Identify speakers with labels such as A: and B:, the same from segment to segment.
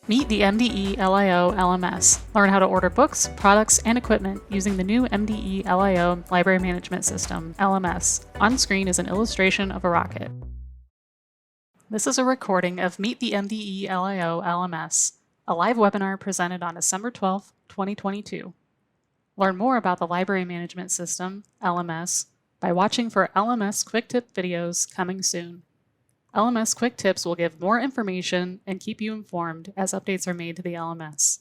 A: Meet the MDE-LIO LMS. Learn how to order books, products, and equipment using the new MDE-LIO Library Management System, LMS. On screen is an illustration of a rocket. This is a recording of Meet the MDE-LIO LMS, a live webinar presented on December 12, 2022. Learn more about the Library Management System, LMS, by watching for LMS Quick Tip videos coming soon. LMS Quick Tips will give more information and keep you informed as updates are made to the LMS.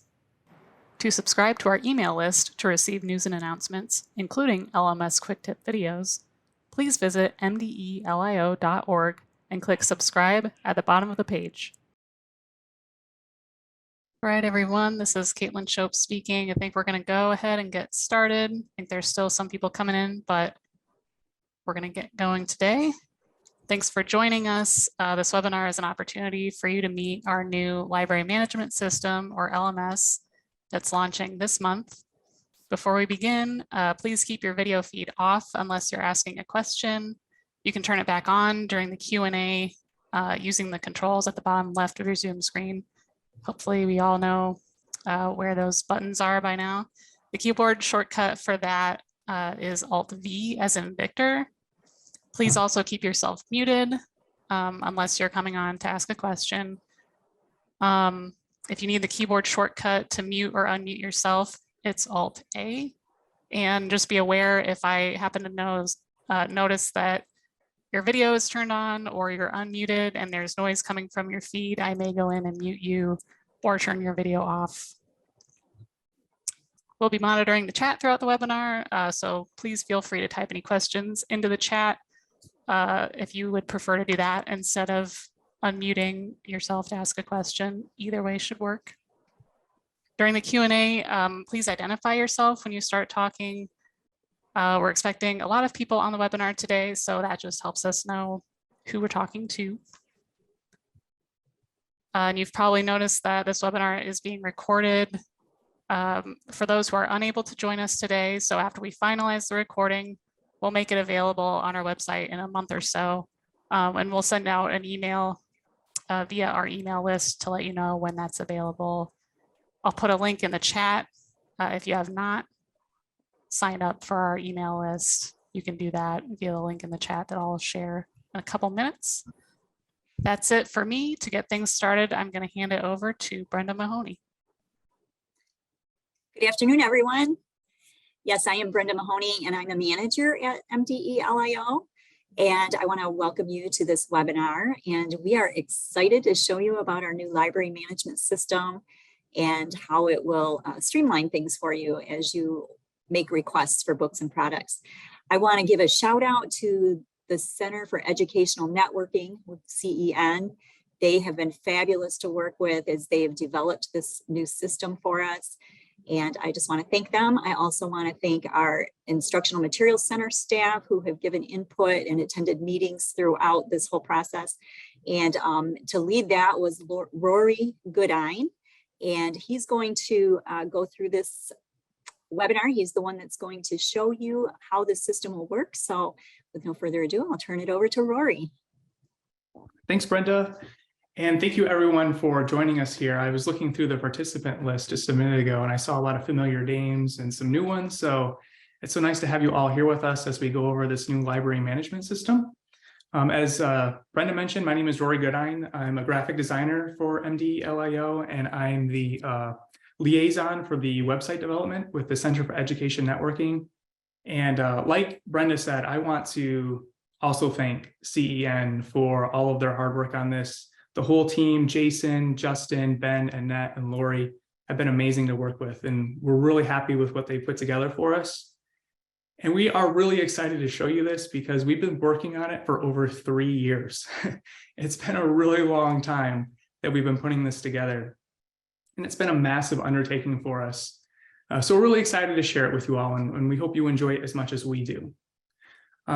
A: To subscribe to our email list to receive news and announcements, including LMS Quick Tip videos, please visit mdelio.org and click subscribe at the bottom of the page. All right, everyone, this is Caitlin Shope speaking. I think we're going to go ahead and get started. I think there's still some people coming in, but we're going to get going today. Thanks for joining us. This webinar is an opportunity for you to meet our new library management system, or LMS, that's launching this month. Before we begin, please keep your video feed off unless you're asking a question. You can turn it back on during the Q&A using the controls at the bottom left of your Zoom screen. Hopefully we all know where those buttons are by now. The keyboard shortcut for that is Alt-V as in Victor. Please also keep yourself muted unless you're coming on to ask a question. If you need the keyboard shortcut to mute or unmute yourself, it's Alt-A. And just be aware, if I happen to notice that your video is turned on or you're unmuted and there's noise coming from your feed, I may go in and mute you or turn your video off. We'll be monitoring the chat throughout the webinar, so please feel free to type any questions into the chat if you would prefer to do that instead of unmuting yourself to ask a question. Either way should work. During the Q&A, please identify yourself when you start talking. We're expecting a lot of people on the webinar today, so that just helps us know who we're talking to. And you've probably noticed that this webinar is being recorded for those who are unable to join us today. So after we finalize the recording, we'll make it available on our website in a month or so. And we'll send out an email via our email list to let you know when that's available. I'll put a link in the chat. If you have not signed up for our email list, you can do that via the link in the chat that I'll share in a couple minutes. That's it for me. To get things started, I'm going to hand it over to Brenda Mahoney.
B: Good afternoon, everyone. Yes, I am Brenda Mahoney, and I'm a manager at MDE-LIO. And I want to welcome you to this webinar. And we are excited to show you about our new library management system and how it will streamline things for you as you make requests for books and products. I want to give a shout out to the Center for Educational Networking, CEN. They have been fabulous to work with as they have developed this new system for us. And I just want to thank them. I also want to thank our Instructional Materials Center staff who have given input and attended meetings throughout this whole process. And to lead that was Rory Goodine. And he's going to go through this webinar. He's the one that's going to show you how the system will work. So with no further ado, I'll turn it over to Rory.
C: Thanks, Brenda. And thank you everyone for joining us here. I was looking through the participant list just a minute ago and I saw a lot of familiar names and some new ones. So it's so nice to have you all here with us as we go over this new library management system. As Brenda mentioned, my name is Rory Goodine. I'm a graphic designer for MDE-LIO, and I'm the liaison for the website development with the Center for Education Networking. And like Brenda said, I want to also thank CEN for all of their hard work on this. The whole team, Jason, Justin, Ben, Annette, and Lori, have been amazing to work with, and we're really happy with what they put together for us. And we are really excited to show you this because we've been working on it for over 3 years. It's been a really long time that we've been putting this together, and it's been a massive undertaking for us. So we're really excited to share it with you all, and we hope you enjoy it as much as we do.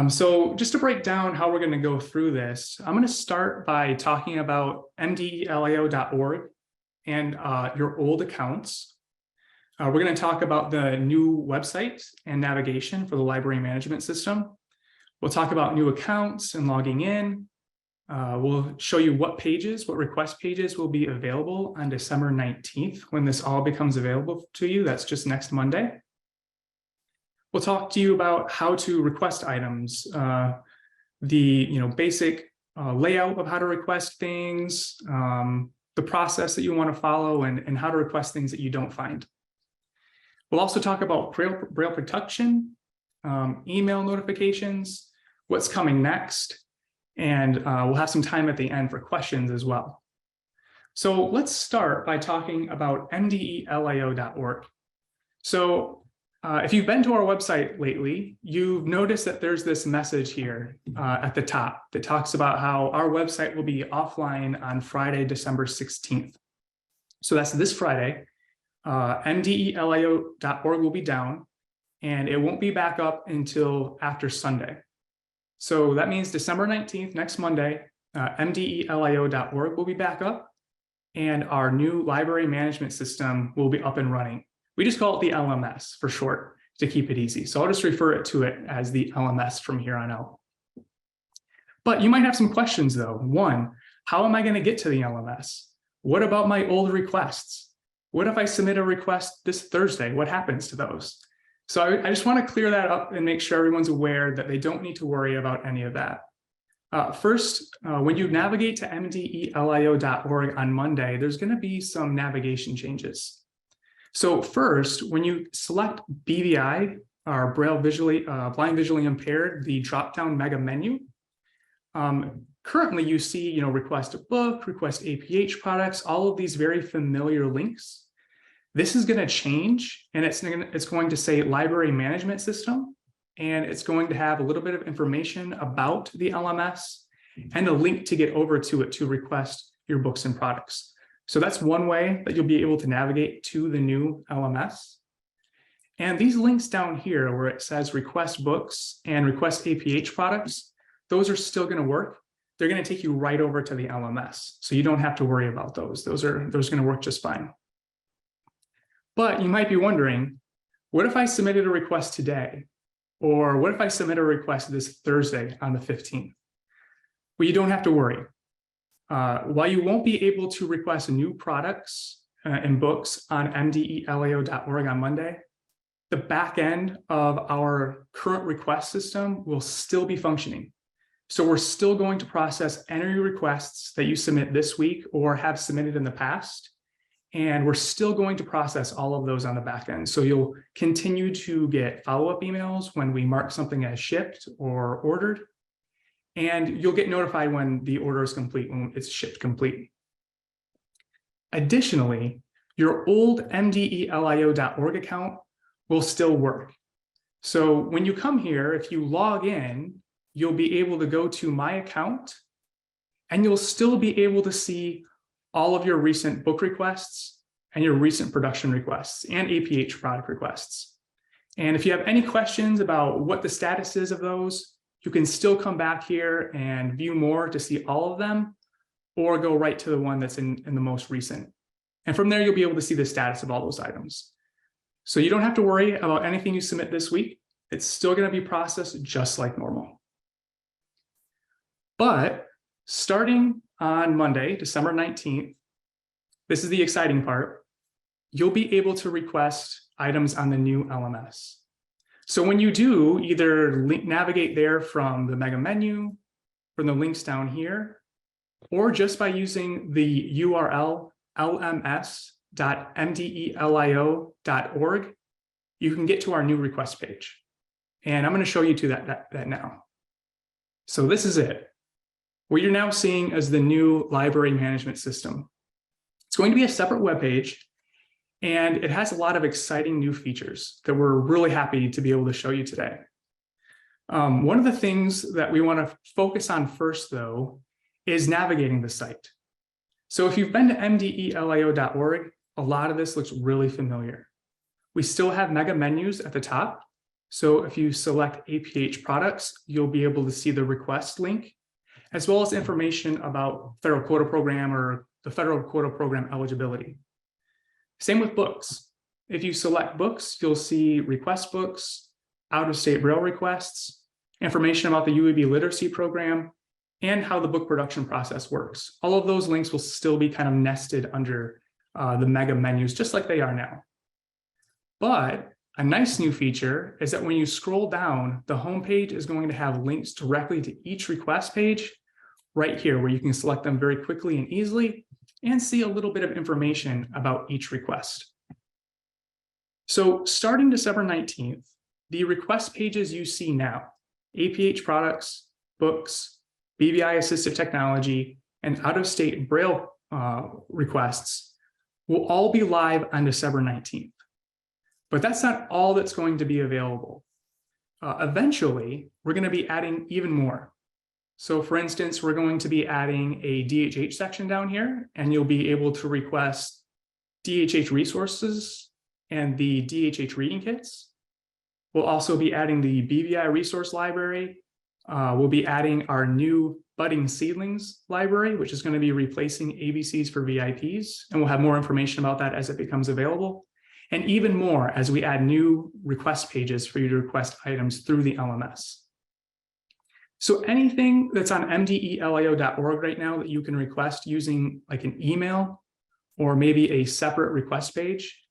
C: So just to break down how we're going to go through this, I'm going to start by talking about mdelio.org and your old accounts. We're going to talk about the new website and navigation for the library management system. We'll talk about new accounts and logging in. We'll show you what request pages will be available on December 19th when this all becomes available to you. That's just next Monday. We'll talk to you about how to request items, the basic layout of how to request things, the process that you want to follow, and how to request things that you don't find. We'll also talk about Braille protection, email notifications, what's coming next, and we'll have some time at the end for questions as well. So let's start by talking about MDE-LIO.org. So if you've been to our website lately, you've noticed that there's this message here at the top that talks about how our website will be offline on Friday, December 16th. So that's this Friday. MDE-LIO.org will be down, and it won't be back up until after Sunday. So that means December 19th, next Monday, MDE-LIO.org will be back up, and our new library management system will be up and running. We just call it the LMS for short to keep it easy. So I'll just refer to it as the LMS from here on out. But you might have some questions though. One, how am I going to get to the LMS? What about my old requests? What if I submit a request this Thursday? What happens to those? So I just want to clear that up and make sure everyone's aware that they don't need to worry about any of that. First, when you navigate to MDE-LIO.org on Monday, there's going to be some navigation changes. So first, when you select BVI, or blind visually impaired, the drop-down mega menu, currently you see, request a book, request APH products, all of these very familiar links. This is going to change, and it's going to say library management system, and it's going to have a little bit of information about the LMS and a link to get over to it to request your books and products. So that's one way that you'll be able to navigate to the new LMS. And these links down here where it says request books and request APH products, those are still going to work. They're going to take you right over to the LMS. So you don't have to worry about those. Those are going to work just fine. But you might be wondering, what if I submitted a request today? Or what if I submit a request this Thursday on the 15th? Well, you don't have to worry. While you won't be able to request new products and books on MDE-LIO.org on Monday, the back end of our current request system will still be functioning. So we're still going to process any requests that you submit this week or have submitted in the past. And we're still going to process all of those on the back end. So you'll continue to get follow-up emails when we mark something as shipped or ordered. And you'll get notified when the order is complete, when it's shipped complete. Additionally, your old MDE-LIO.org account will still work. So when you come here, if you log in, you'll be able to go to My Account, and you'll still be able to see all of your recent book requests and your recent production requests and APH product requests. And if you have any questions about what the status is of those, you can still come back here and view more to see all of them, or go right to the one that's in the most recent. And from there, you'll be able to see the status of all those items. So you don't have to worry about anything you submit this week. It's still going to be processed just like normal. But starting on Monday, December 19th, this is the exciting part, you'll be able to request items on the new LMS. So when you do, either navigate there from the mega menu, from the links down here, or just by using the URL lms.mdelio.org, you can get to our new request page. And I'm going to show you to that now. So this is it. What you're now seeing is the new library management system. It's going to be a separate web page, and it has a lot of exciting new features that we're really happy to be able to show you today. One of the things that we want to focus on first, though, is navigating the site. So if you've been to MDE-LIO.org, a lot of this looks really familiar. We still have mega menus at the top. So if you select APH products, you'll be able to see the request link, as well as information about federal quota program or the federal quota program eligibility. Same with books. If you select books, you'll see request books, out-of-state Braille requests, information about the UAB literacy program, and how the book production process works. All of those links will still be kind of nested under the mega menus, just like they are now. But a nice new feature is that when you scroll down, the homepage is going to have links directly to each request page right here, where you can select them very quickly and easily and see a little bit of information about each request. So starting December 19th, the request pages you see now, APH products, books, BVI assistive technology, and out-of-state Braille requests will all be live on December 19th. But that's not all that's going to be available. Eventually, we're going to be adding even more. So for instance, we're going to be adding a DHH section down here, and you'll be able to request DHH resources and the DHH reading kits. We'll also be adding the BVI resource library. We'll be adding our new budding seedlings library, which is going to be replacing ABCs for VIPs. And we'll have more information about that as it becomes available. And even more as we add new request pages for you to request items through the LMS. So anything that's on MDE-LIO.org right now that you can request using like an email or maybe a separate request page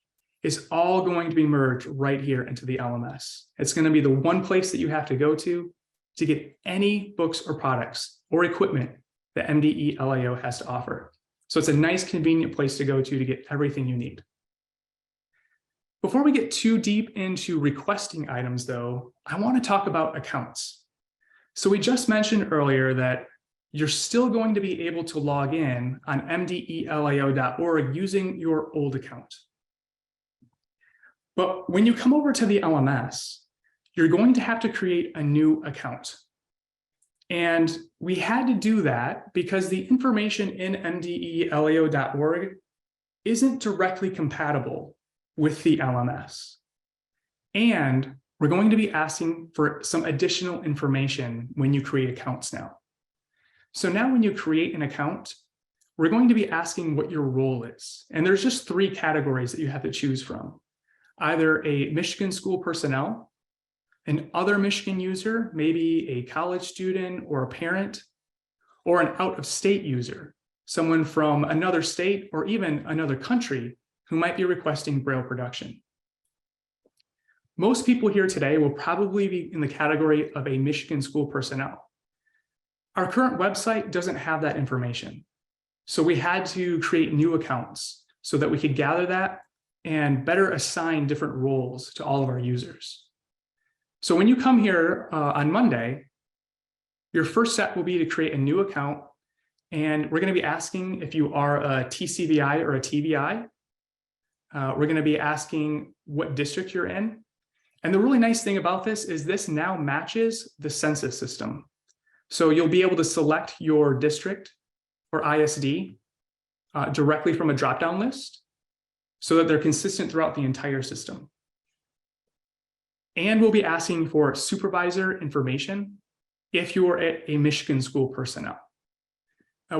C: is all going to be merged right here into the LMS. It's going to be the one place that you have to go to get any books or products or equipment that MDE-LIO has to offer. So it's a nice, convenient place to go to get everything you need. Before we get too deep into requesting items, though, I want to talk about accounts. So we just mentioned earlier that you're still going to be able to log in on MDE-LIO.org using your old account. But when you come over to the LMS, you're going to have to create a new account. And we had to do that because the information in MDE-LIO.org isn't directly compatible with the LMS. And we're going to be asking for some additional information when you create accounts now. So now when you create an account, we're going to be asking what your role is. And there's just 3 categories that you have to choose from. Either a Michigan school personnel, an other Michigan user, maybe a college student or a parent, or an out-of-state user, someone from another state or even another country who might be requesting Braille production. Most people here today will probably be in the category of a Michigan school personnel. Our current website doesn't have that information. So we had to create new accounts so that we could gather that and better assign different roles to all of our users. So when you come here on Monday, your first step will be to create a new account. And we're going to be asking if you are a TCVI or a TVI. We're going to be asking what district you're in. And the really nice thing about this is this now matches the census system. So you'll be able to select your district or ISD directly from a drop-down list so that they're consistent throughout the entire system. And we'll be asking for supervisor information if you are a Michigan school personnel.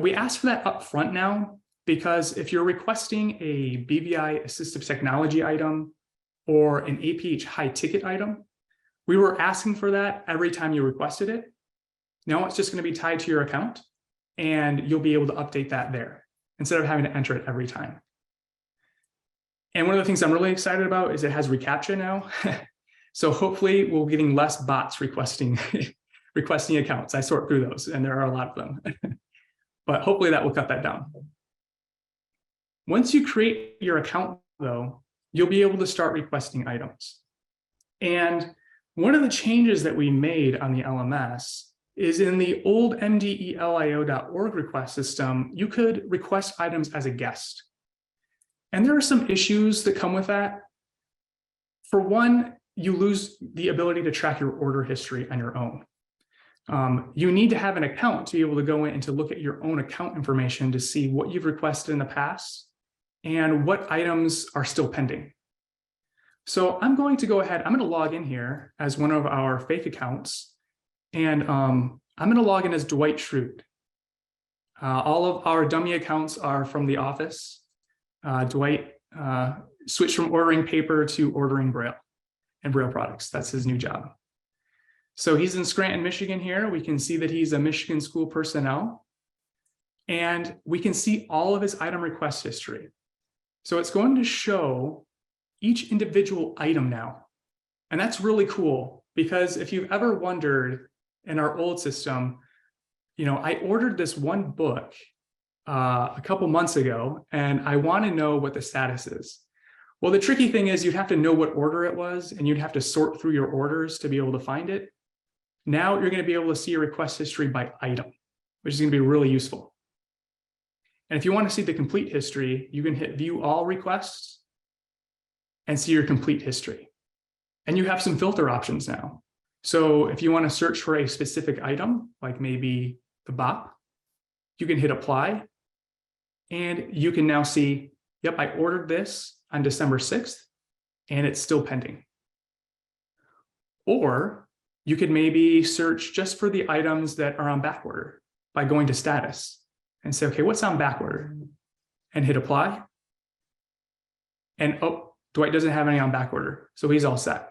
C: We ask for that up front now because if you're requesting a BVI assistive technology item or an APH high ticket item, we were asking for that every time you requested it. Now it's just going to be tied to your account and you'll be able to update that there instead of having to enter it every time. And one of the things I'm really excited about is it has reCAPTCHA now. So hopefully we'll be getting less bots requesting accounts. I sort through those and there are a lot of them, but hopefully that will cut that down. Once you create your account though, you'll be able to start requesting items. And one of the changes that we made on the LMS is in the old MDE-LIO.org request system, you could request items as a guest. And there are some issues that come with that. For one, you lose the ability to track your order history on your own. You need to have an account to be able to go in and to look at your own account information to see what you've requested in the past and what items are still pending. So I'm going to go ahead, I'm going to log in here as one of our fake accounts, and I'm going to log in as Dwight Schrute. All of our dummy accounts are from the office. Dwight switched from ordering paper to ordering Braille and Braille products. That's his new job. So he's in Scranton, Michigan here. We can see that he's a Michigan school personnel. And we can see all of his item request history. So it's going to show each individual item now. And that's really cool because if you've ever wondered in our old system, I ordered this one book a couple months ago, and I want to know what the status is. Well, the tricky thing is you'd have to know what order it was, and you'd have to sort through your orders to be able to find it. Now you're going to be able to see your request history by item, which is going to be really useful. And if you want to see the complete history, you can hit view all requests and see your complete history. And you have some filter options now. So if you want to search for a specific item, like maybe the BOP, you can hit apply. And you can now see, yep, I ordered this on December 6th, and it's still pending. Or you could maybe search just for the items that are on back order by going to status and say, okay, what's on back order? And hit apply. And oh, Dwight doesn't have any on back order, so he's all set.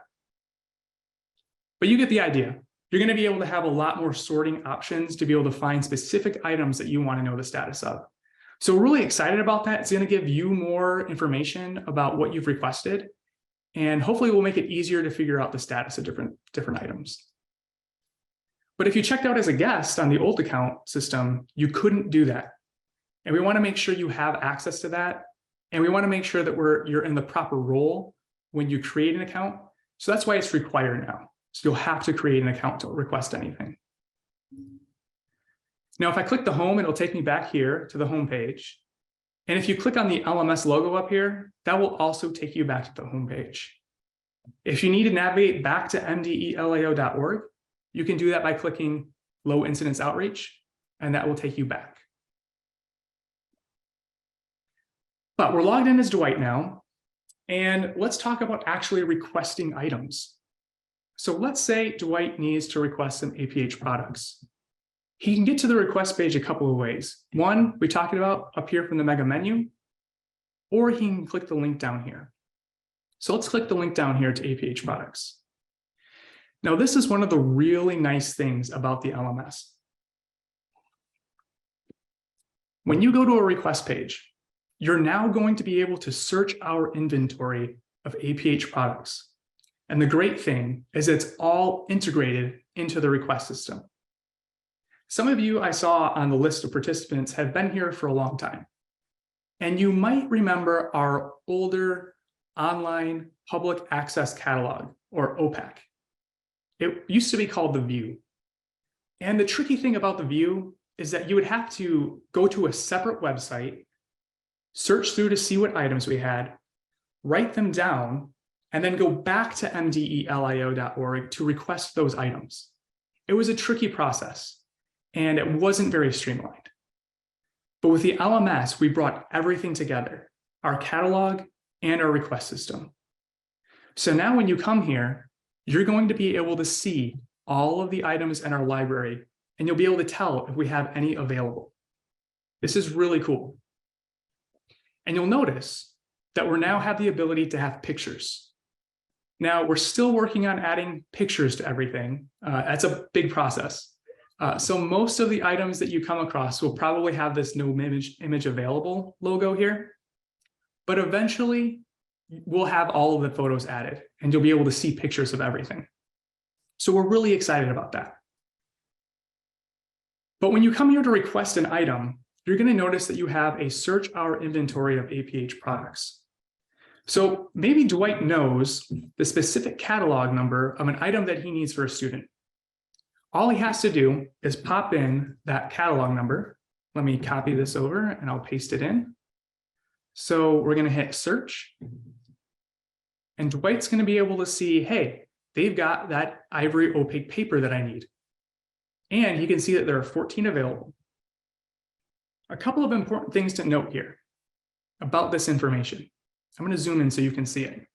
C: But you get the idea. You're going to be able to have a lot more sorting options to be able to find specific items that you want to know the status of. So we're really excited about that. It's going to give you more information about what you've requested, and hopefully we'll make it easier to figure out the status of different items. But if you checked out as a guest on the old account system, you couldn't do that. And we want to make sure you have access to that. And we want to make sure that you're in the proper role when you create an account. So that's why it's required now. So you'll have to create an account to request anything. Now, if I click the home, it'll take me back here to the home page. And if you click on the LMS logo up here, that will also take you back to the home page. If you need to navigate back to MDE-LIO.org, you can do that by clicking Low Incidence Outreach, and that will take you back. But we're logged in as Dwight now, and let's talk about actually requesting items. So let's say Dwight needs to request some APH products. He can get to the request page a couple of ways. One, we talked about up here from the mega menu, or he can click the link down here. So let's click the link down here to APH products. Now, this is one of the really nice things about the LMS. When you go to a request page, you're now going to be able to search our inventory of APH products. And the great thing is it's all integrated into the request system. Some of you I saw on the list of participants have been here for a long time. And you might remember our older online public access catalog, or OPAC. It used to be called the View. And the tricky thing about the View is that you would have to go to a separate website, search through to see what items we had, write them down, and then go back to MDE-LIO.org to request those items. It was a tricky process, and it wasn't very streamlined. But with the LMS, we brought everything together, our catalog and our request system. So now when you come here, you're going to be able to see all of the items in our library, and you'll be able to tell if we have any available. This is really cool. And you'll notice that we now have the ability to have pictures. Now, we're still working on adding pictures to everything. That's a big process. So most of the items that you come across will probably have this no image available logo here. But eventually, we'll have all of the photos added, and you'll be able to see pictures of everything. So we're really excited about that. But when you come here to request an item, you're going to notice that you have a search our inventory of APH products. So maybe Dwight knows the specific catalog number of an item that he needs for a student. All he has to do is pop in that catalog number. Let me copy this over and I'll paste it in. So we're going to hit search. And Dwight's going to be able to see, hey, they've got that ivory opaque paper that I need. And he can see that there are 14 available. A couple of important things to note here about this information. I'm going to zoom in so you can see it.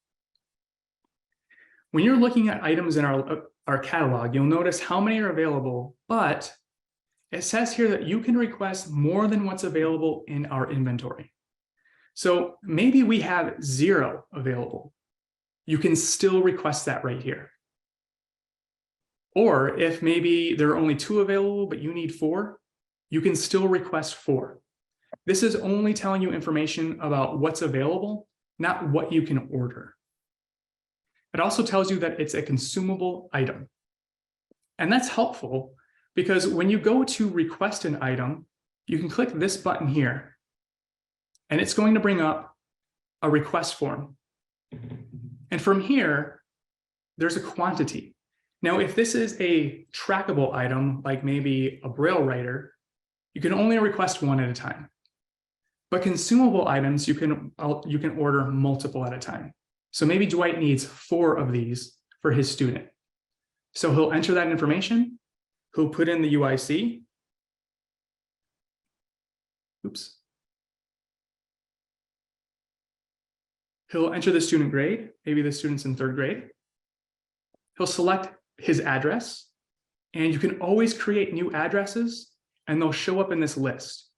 C: When you're looking at items in our catalog, you'll notice how many are available, but it says here that you can request more than what's available in our inventory. So maybe we have 0 available. You can still request that right here. Or if maybe there are only 2 available, but you need 4, you can still request 4. This is only telling you information about what's available, not what you can order. It also tells you that it's a consumable item. And that's helpful because when you go to request an item, you can click this button here, and it's going to bring up a request form. And from here, there's a quantity. Now, if this is a trackable item, like maybe a Braille writer, you can only request 1 at a time. But consumable items, you can order multiple at a time. So maybe Dwight needs 4 of these for his student. So he'll enter that information, he'll put in the UIC. Oops. He'll enter the student grade, maybe the student's in 3rd grade. He'll select his address, and you can always create new addresses, and they'll show up in this list.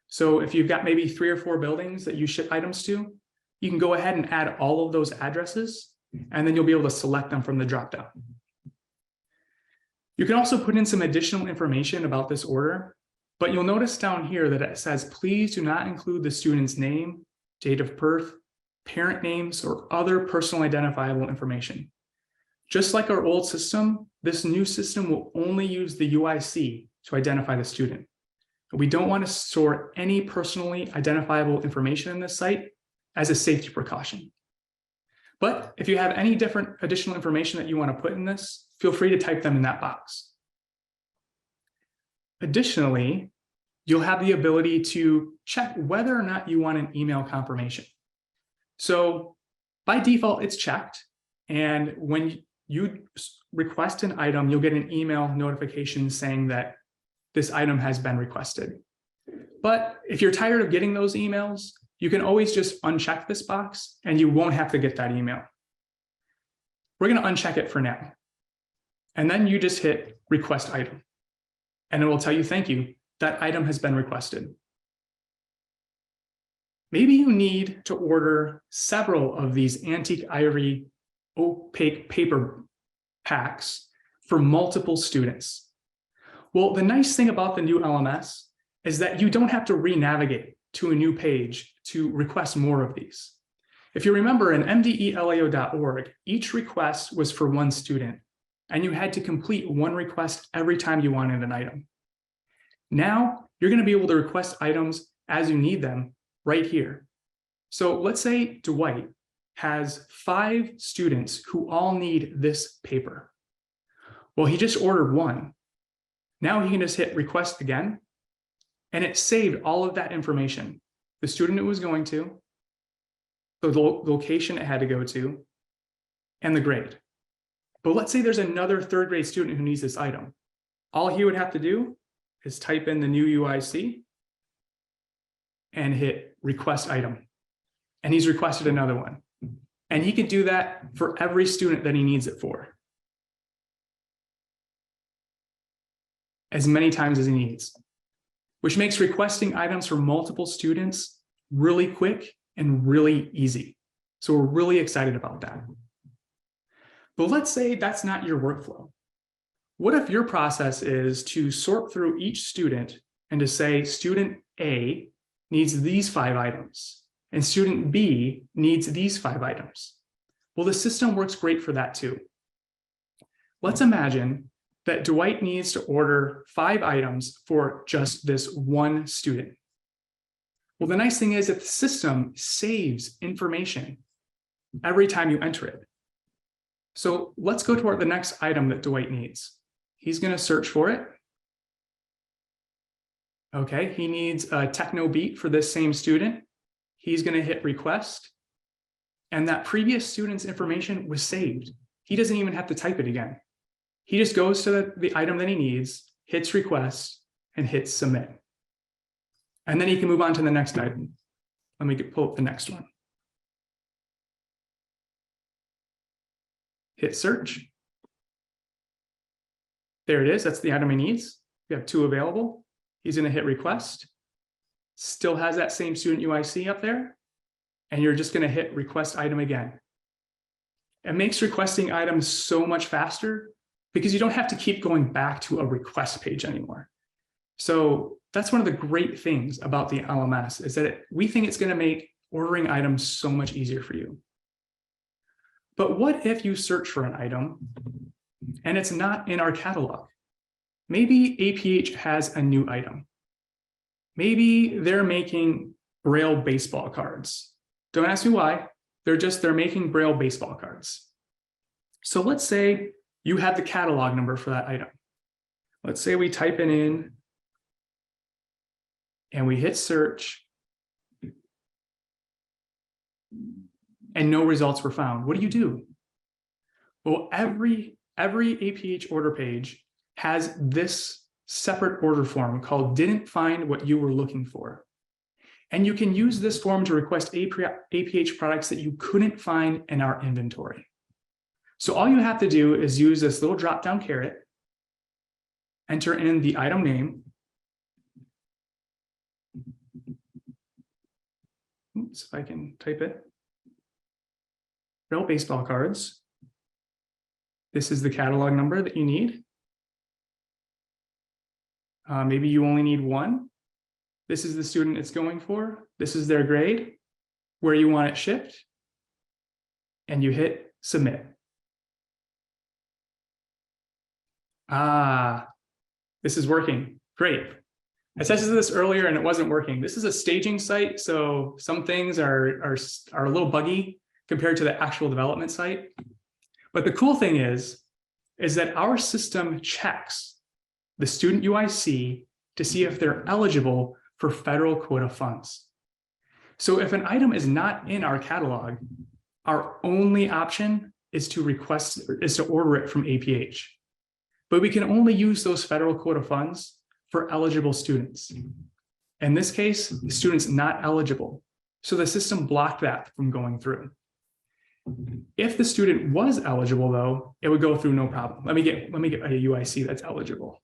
C: So if you've got maybe 3 or 4 buildings that you ship items to, you can go ahead and add all of those addresses, and then you'll be able to select them from the dropdown. You can also put in some additional information about this order, but you'll notice down here that it says, please do not include the student's name, date of birth, parent names, or other personal identifiable information. Just like our old system, this new system will only use the UIC to identify the student. We don't want to store any personally identifiable information in this site as a safety precaution. But if you have any different additional information that you want to put in this, feel free to type them in that box. Additionally, you'll have the ability to check whether or not you want an email confirmation. So by default, it's checked. And when you request an item, you'll get an email notification saying that this item has been requested. But if you're tired of getting those emails, you can always just uncheck this box and you won't have to get that email. We're going to uncheck it for now. And then you just hit request item. And it will tell you, thank you, that item has been requested. Maybe you need to order several of these antique ivory opaque paper packs for multiple students. Well, the nice thing about the new LMS is that you don't have to re-navigate to a new page to request more of these. If you remember in MDE-LIO.org, each request was for 1 student, and you had to complete 1 request every time you wanted an item. Now, you're going to be able to request items as you need them right here. So let's say Dwight has 5 students who all need this paper. Well, he just ordered 1. Now he can just hit request again, and it saved all of that information. The student it was going to, the location it had to go to, and the grade. But let's say there's another 3rd grade student who needs this item. All he would have to do is type in the new UIC and hit request item. And he's requested another one. And he can do that for every student that he needs it for, as many times as he needs, which makes requesting items for multiple students really quick and really easy. So we're really excited about that. But let's say that's not your workflow. What if your process is to sort through each student and to say student A needs these 5 items and student B needs these 5 items? Well, the system works great for that too. Let's imagine that Dwight needs to order 5 items for just this 1 student. Well, the nice thing is that the system saves information every time you enter it. So let's go to the next item that Dwight needs. He's going to search for it. Okay, he needs a techno beat for this same student. He's going to hit request. And that previous student's information was saved. He doesn't even have to type it again. He just goes to the item that he needs, hits request, and hits submit. And then he can move on to the next item. Let me pull up the next one. Hit search. There it is. That's the item he needs. We have 2 available. He's going to hit request. Still has that same student UIC up there. And you're just going to hit request item again. It makes requesting items so much faster because you don't have to keep going back to a request page anymore. So that's one of the great things about the LMS is that we think it's going to make ordering items so much easier for you. But what if you search for an item and it's not in our catalog? Maybe APH has a new item. Maybe they're making Braille baseball cards. Don't ask me why. They're making Braille baseball cards. So let's say you have the catalog number for that item. Let's say we type it in and we hit search and no results were found. What do? Well, every APH order page has this separate order form called didn't find what you were looking for. And you can use this form to request APH products that you couldn't find in our inventory. So all you have to do is use this little drop-down caret, enter in the item name. Oops, if I can type it. Braille baseball cards. This is the catalog number that you need. Maybe you only need one. This is the student it's going for. This is their grade, where you want it shipped, and you hit submit. This is working. Great. I tested this earlier and it wasn't working. This is a staging site, so some things are a little buggy compared to the actual development site. But the cool thing is that our system checks the student UIC to see if they're eligible for federal quota funds. So if an item is not in our catalog, our only option is to order it from APH. But we can only use those federal quota funds for eligible students. In this case, the student's not eligible. So the system blocked that from going through. If the student was eligible though, it would go through no problem. Let me get a UIC that's eligible.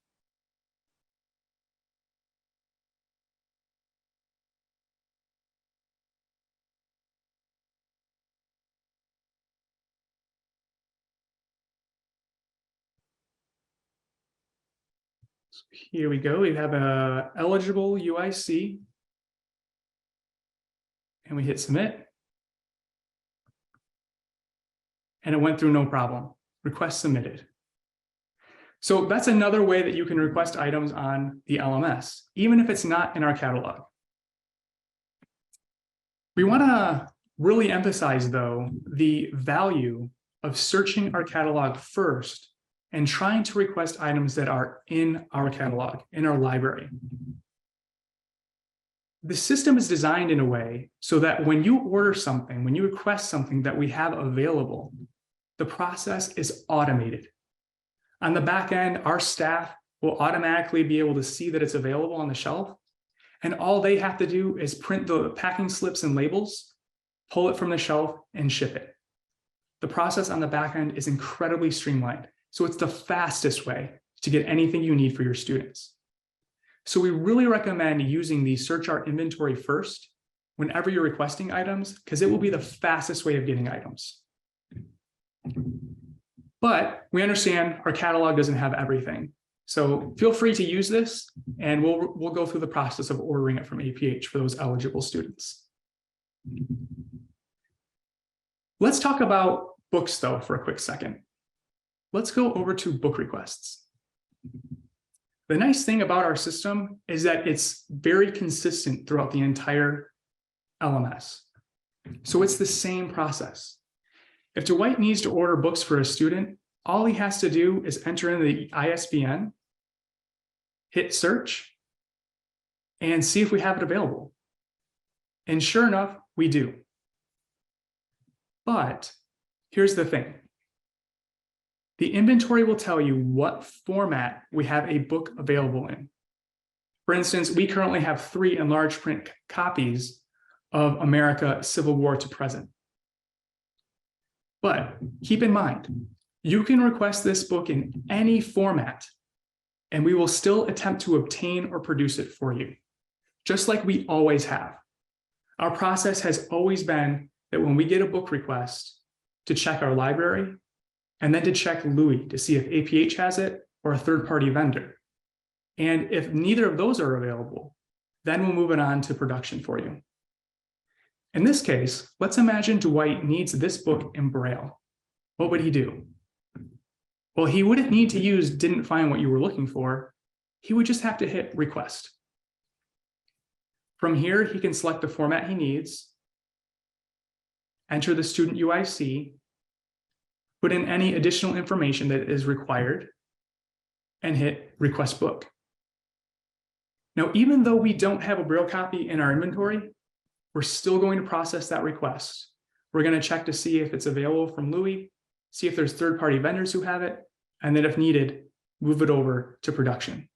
C: So here we go. We have a eligible UIC and we hit submit. And it went through no problem. Request submitted. So that's another way that you can request items on the LMS, even if it's not in our catalog. We want to really emphasize, though, the value of searching our catalog first and trying to request items that are in our catalog, in our library. The system is designed in a way so that when you order something, when you request something that we have available, the process is automated. On the back end, our staff will automatically be able to see that it's available on the shelf. And all they have to do is print the packing slips and labels, pull it from the shelf, and ship it. The process on the back end is incredibly streamlined. So it's the fastest way to get anything you need for your students. So we really recommend using the search our inventory first whenever you're requesting items, because it will be the fastest way of getting items. But we understand our catalog doesn't have everything. So feel free to use this and we'll go through the process of ordering it from APH for those eligible students. Let's talk about books though for a quick second. Let's go over to book requests. The nice thing about our system is that it's very consistent throughout the entire LMS. So it's the same process. If Dwight needs to order books for a student, all he has to do is enter in the ISBN, hit search, and see if we have it available. And sure enough, we do. But here's the thing. The inventory will tell you what format we have a book available in. For instance, we currently have 3 enlarged print copies of America Civil War to Present. But keep in mind, you can request this book in any format, and we will still attempt to obtain or produce it for you, just like we always have. Our process has always been that when we get a book request, to check our library, and then to check LUI to see if APH has it or a third-party vendor. And if neither of those are available, then we'll move it on to production for you. In this case, let's imagine Dwight needs this book in Braille. What would he do? Well, he wouldn't need to use didn't find what you were looking for. He would just have to hit request. From here, he can select the format he needs, enter the student UIC, put in any additional information that is required, and hit request book. Now, even though we don't have a Braille copy in our inventory, we're still going to process that request. We're going to check to see if it's available from LUI, see if there's third-party vendors who have it, and then if needed, move it over to production.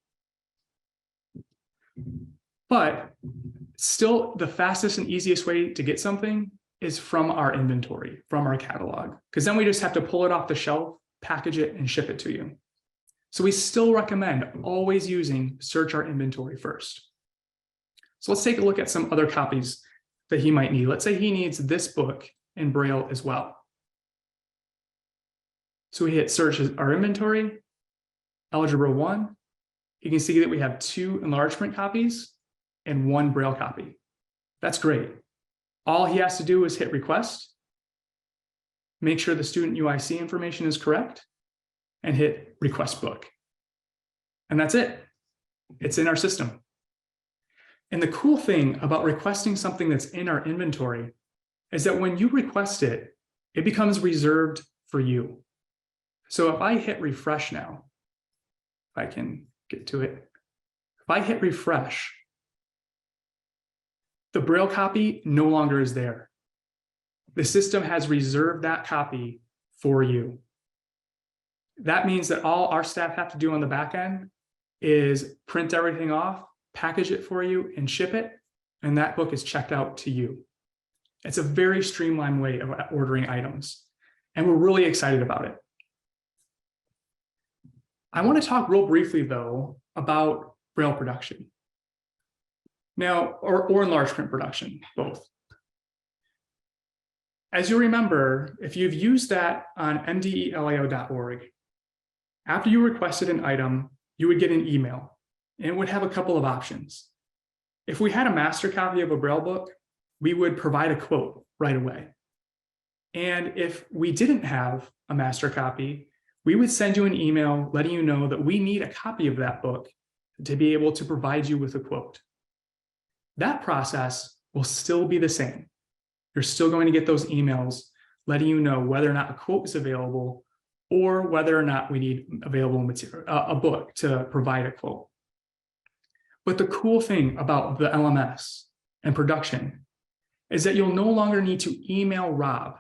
C: But still, the fastest and easiest way to get something is from our inventory, from our catalog, because then we just have to pull it off the shelf, package it, and ship it to you. So we still recommend always using search our inventory first. So let's take a look at some other copies that he might need. Let's say he needs this book in Braille as well. So we hit search our inventory, Algebra 1. You can see that we have 2 enlargement copies and 1 Braille copy. That's great. All he has to do is hit request, make sure the student UIC information is correct, and hit request book. And that's it. It's in our system. And the cool thing about requesting something that's in our inventory is that when you request it, it becomes reserved for you. So if I hit refresh now, if I can get to it, if I hit refresh, the Braille copy no longer is there. The system has reserved that copy for you. That means that all our staff have to do on the back end is print everything off, package it for you, and ship it, and that book is checked out to you. It's a very streamlined way of ordering items, and we're really excited about it. I want to talk real briefly, though, about Braille production. Now, or enlarged print production, both. As you remember, if you've used that on MDE-LIO.org, after you requested an item, you would get an email, and it would have a couple of options. If we had a master copy of a Braille book, we would provide a quote right away. And if we didn't have a master copy, we would send you an email letting you know that we need a copy of that book to be able to provide you with a quote. That process will still be the same. You're still going to get those emails letting you know whether or not a quote is available or whether or not we need available material, a book to provide a quote. But the cool thing about the LMS and production is that you'll no longer need to email Rob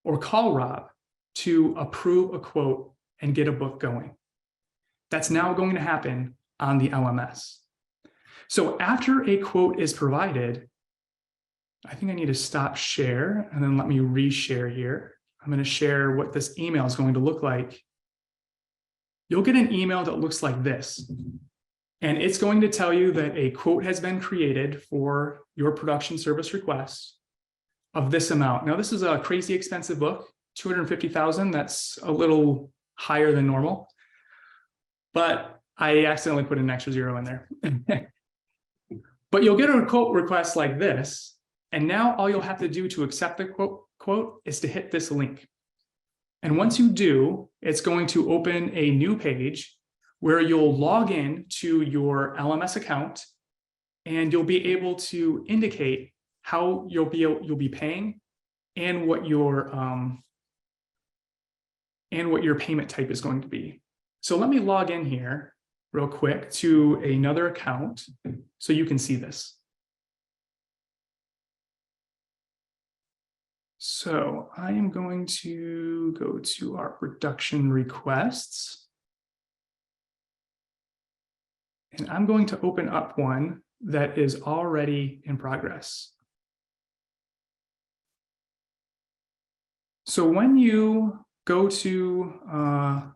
C: or call Rob to approve a quote and get a book going. That's now going to happen on the LMS. So after a quote is provided, I think I need to stop share and then let me reshare here. I'm going to share what this email is going to look like. You'll get an email that looks like this. And it's going to tell you that a quote has been created for your production service request of this amount. Now, this is a crazy expensive book, $250,000. That's a little higher than normal, but I accidentally put an extra zero in there. But you'll get a quote request like this. And now all you'll have to do to accept the quote is to hit this link. And once you do, it's going to open a new page where you'll log in to your LMS account and you'll be able to indicate how you'll be paying and what your payment type is going to be. So let me log in here real quick to another account so you can see this. So I am going to go to our production requests. And I'm going to open up one that is already in progress. So when you go to,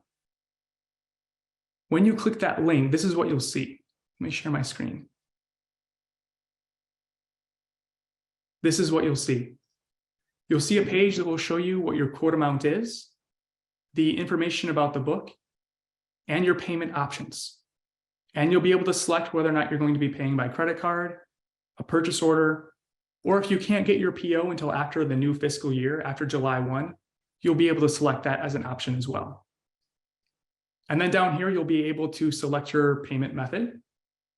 C: when you click that link, this is what you'll see. Let me share my screen. This is what you'll see. You'll see a page that will show you what your quote amount is. the information about the book and your payment options. And you'll be able to select whether or not you're going to be paying by credit card, a purchase order, or if you can't get your PO until after the new fiscal year, after July 1, you'll be able to select that as an option as well. And then down here, you'll be able to select your payment method,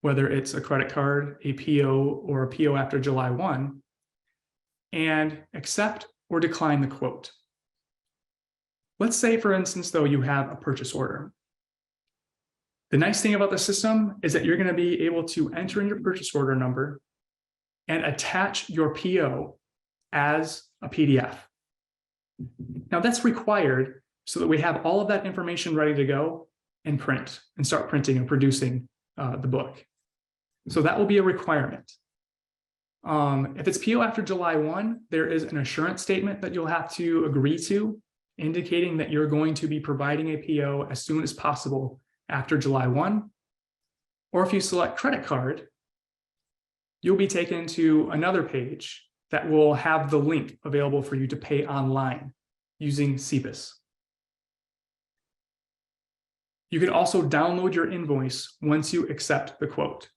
C: whether it's a credit card, a PO, or a PO after July 1, and accept or decline the quote. Let's say, for instance, though, you have a purchase order. The nice thing about the system is that you're going to be able to enter in your purchase order number and attach your PO as a PDF. Now that's required so that we have all of that information ready to go and print and start printing and producing the book. So that will be a requirement. If it's PO after July 1, there is an assurance statement that you'll have to agree to, indicating that you're going to be providing a PO as soon as possible after July 1. Or if you select credit card, you'll be taken to another page that will have the link available for you to pay online using CBIS. You can also download your invoice once you accept the quote.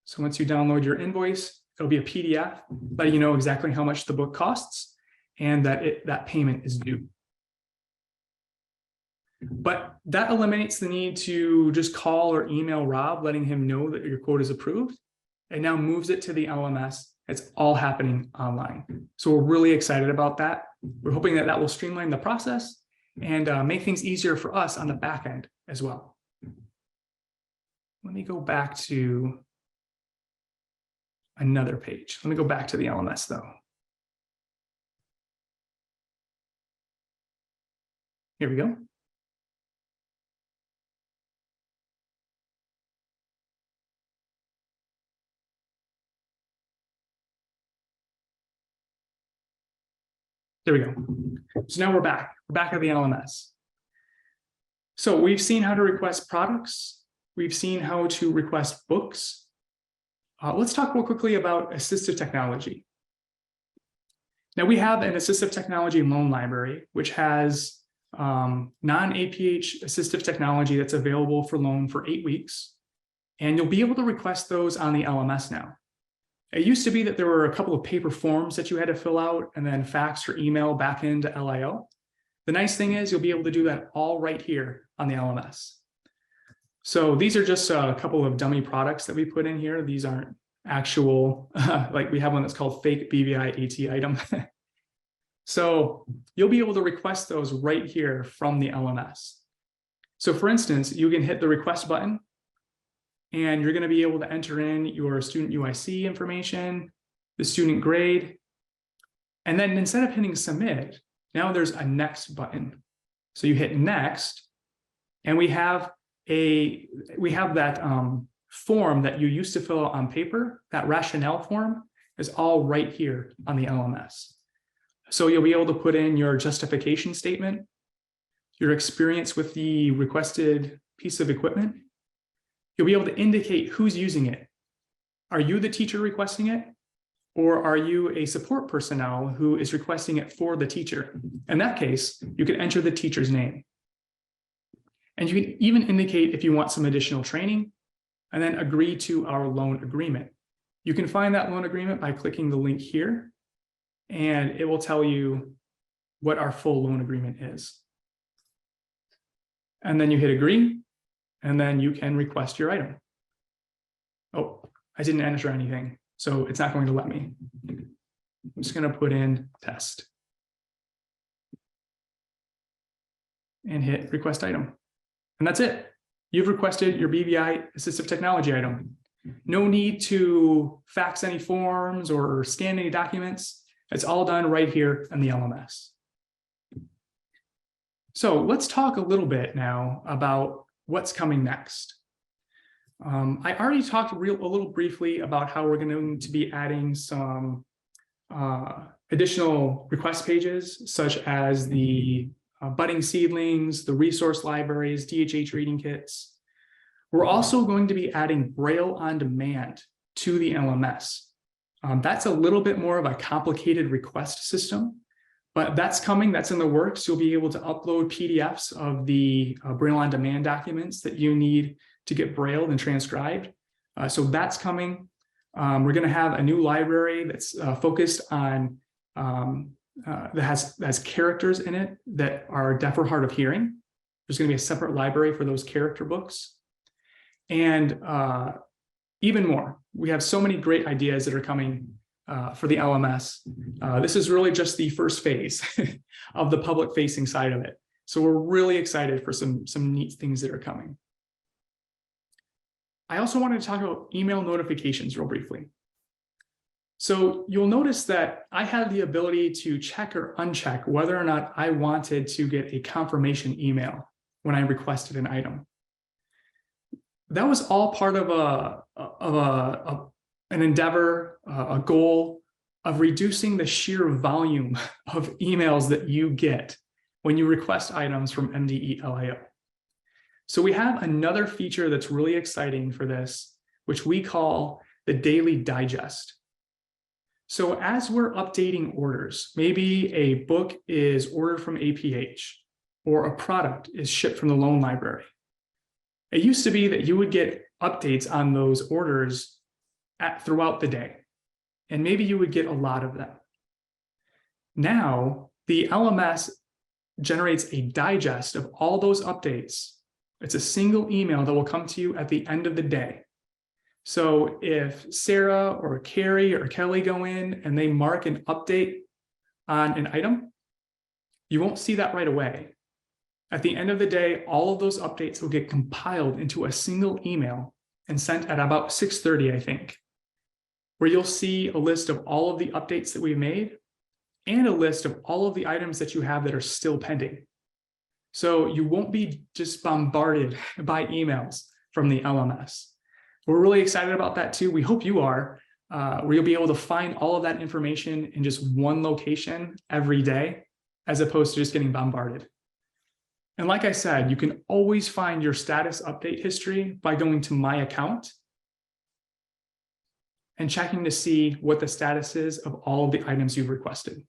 C: So once you download your invoice, it'll be a PDF letting you know exactly how much the book costs and that payment is due. But that eliminates the need to just call or email Rob, letting him know that your quote is approved. It now moves it to the LMS. It's all happening online. So we're really excited about that. We're hoping that that will streamline the process and make things easier for us on the back end as well. Let me go back to another page. Let me go back to the LMS though. Here we go. There we go. So now we're back at the LMS. So we've seen how to request products. We've seen how to request books. Let's talk real quickly about assistive technology. Now we have an assistive technology loan library, which has non-APH assistive technology that's available for loan for 8 weeks. And you'll be able to request those on the LMS now. It used to be that there were a couple of paper forms that you had to fill out and then fax or email back into LIO. The nice thing is you'll be able to do that all right here on the LMS. So these are just a couple of dummy products that we put in here. These aren't actual, like we have one that's called fake BVI AT item. So you'll be able to request those right here from the LMS. So for instance, you can hit the request button and you're going to be able to enter in your student UIC information, the student grade, and then instead of hitting submit, now there's a next button. So you hit next, and we have that form that you used to fill out on paper, that rationale form is all right here on the LMS. So you'll be able to put in your justification statement, your experience with the requested piece of equipment. You'll be able to indicate who's using it. Are you the teacher requesting it? Or are you a support personnel who is requesting it for the teacher? In that case, you can enter the teacher's name. And you can even indicate if you want some additional training and then agree to our loan agreement. You can find that loan agreement by clicking the link here, and it will tell you what our full loan agreement is. And then you hit agree, and then you can request your item. Oh, I didn't enter anything, so it's not going to let me. I'm just going to put in test and hit request item. And that's it. You've requested your BVI assistive technology item. No need to fax any forms or scan any documents. It's all done right here in the LMS. So let's talk a little bit now about what's coming next. I already talked a little briefly about how we're going to be adding some additional request pages, such as the budding seedlings, the resource libraries, DHH reading kits. We're also going to be adding Braille on demand to the LMS. That's a little bit more of a complicated request system, But that's coming, that's in the works. You'll be able to upload PDFs of the Braille on Demand documents that you need to get brailled and transcribed. So that's coming. We're going to have a new library that's focused on, that has characters in it that are deaf or hard of hearing. There's going to be a separate library for those character books. And even more, we have so many great ideas that are coming for the LMS. This is really just the first phase of the public facing side of it. So we're really excited for some neat things that are coming. I also wanted to talk about email notifications real briefly. So you'll notice that I had the ability to check or uncheck whether or not I wanted to get a confirmation email when I requested an item. That was all part of an endeavor, a goal of reducing the sheer volume of emails that you get when you request items from MDE-LIO. So we have another feature that's really exciting for this, which we call the daily digest. So as we're updating orders, maybe a book is ordered from APH or a product is shipped from the loan library. It used to be that you would get updates on those orders throughout the day, and maybe you would get a lot of them. Now, the LMS generates a digest of all those updates. It's a single email that will come to you at the end of the day. So if Sarah or Carrie or Kelly go in and they mark an update on an item, you won't see that right away. At the end of the day, all of those updates will get compiled into a single email and sent at about 6:30, I think, where you'll see a list of all of the updates that we've made and a list of all of the items that you have that are still pending. So you won't be just bombarded by emails from the LMS. We're really excited about that too. We hope you are, where you'll be able to find all of that information in just one location every day, as opposed to just getting bombarded. And like I said, you can always find your status update history by going to My Account and checking to see what the status is of all of the items you've requested.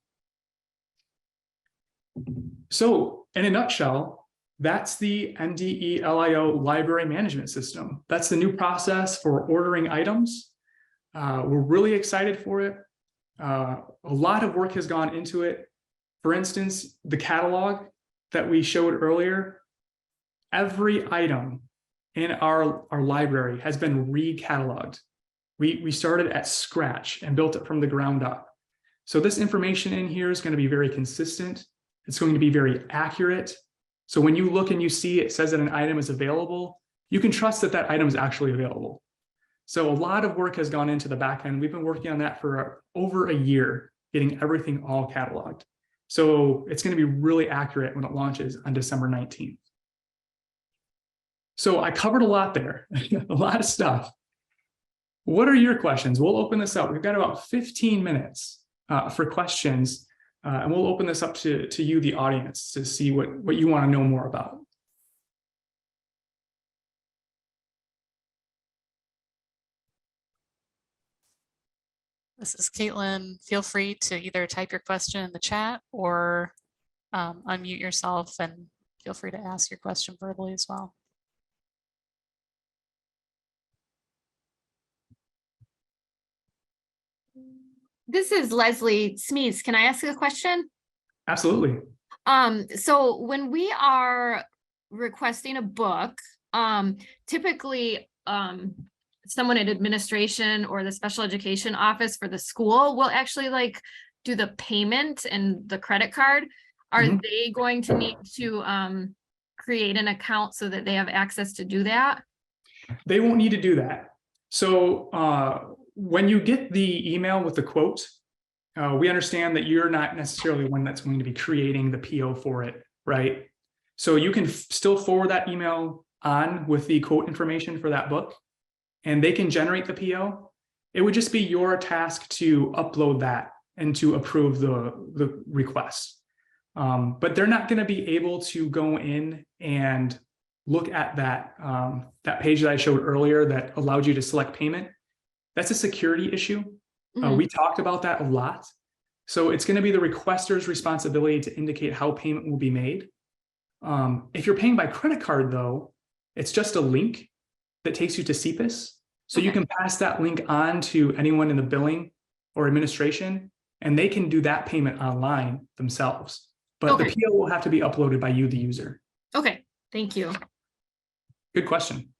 C: So in a nutshell, that's the MDE-LIO library management system. That's the new process for ordering items. We're really excited for it. A lot of work has gone into it. For instance, the catalog that we showed earlier, every item in our library has been re-cataloged. We started at scratch and built it from the ground up. So this information in here is going to be very consistent. It's going to be very accurate. So when you look and you see it says that an item is available, you can trust that that item is actually available. So a lot of work has gone into the back end. We've been working on that for over a year, getting everything all cataloged. So it's going to be really accurate when it launches on December 19th. So I covered a lot there, a lot of stuff. What are your questions? We'll open this up. We've got about 15 minutes for questions, and we'll open this up to you, the audience, to see what you want to know more about.
A: This is Caitlin. Feel free to either type your question in the chat or unmute yourself, and feel free to ask your question verbally as well.
D: This is Leslie Smees. Can I ask a question?
C: Absolutely.
D: So when we are requesting a book, typically someone at administration or the special education office for the school will actually like do the payment and the credit card. Are they going to need to create an account so that they have access to do that?
C: They won't need to do that. So when you get the email with the quote, we understand that you're not necessarily one that's going to be creating the PO for it, right? So you can still forward that email on with the quote information for that book, and they can generate the PO. It would just be your task to upload that and to approve the request. But they're not going to be able to go in and look at that, that page that I showed earlier that allowed you to select payment. That's a security issue. We talked about that a lot. So it's going to be the requester's responsibility to indicate how payment will be made. If you're paying by credit card, though, it's just a link that takes you to CPIS. So you
D: Okay.
C: can pass that link on to anyone in the billing or administration, and they can do that payment online themselves. But
D: Okay.
C: the PO will have to be uploaded by you, the user.
D: Okay, thank you.
C: Good question.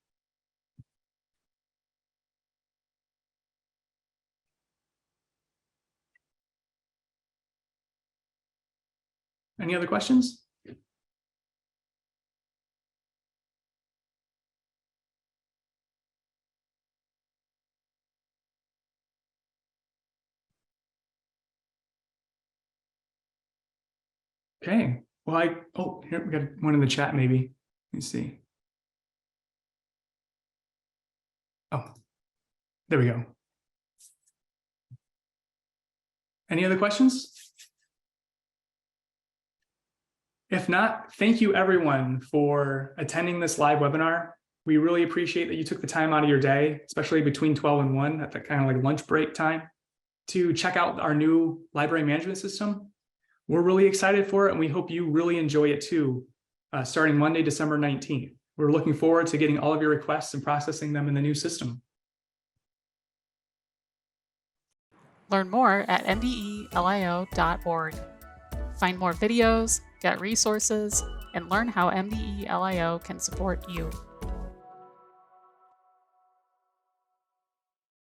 C: Any other questions? Okay, well, here we got one in the chat maybe. Let me see. Oh, there we go. Any other questions? If not, thank you everyone for attending this live webinar. We really appreciate that you took the time out of your day, especially between 12 and 1 at that kind of like lunch break time, to check out our new library management system. We're really excited for it, and we hope you really enjoy it too, starting Monday, December 19th. We're looking forward to getting all of your requests and processing them in the new system.
A: Learn more at MDE-LIO.org. Find more videos, get resources, and learn how MDE-LIO can support you.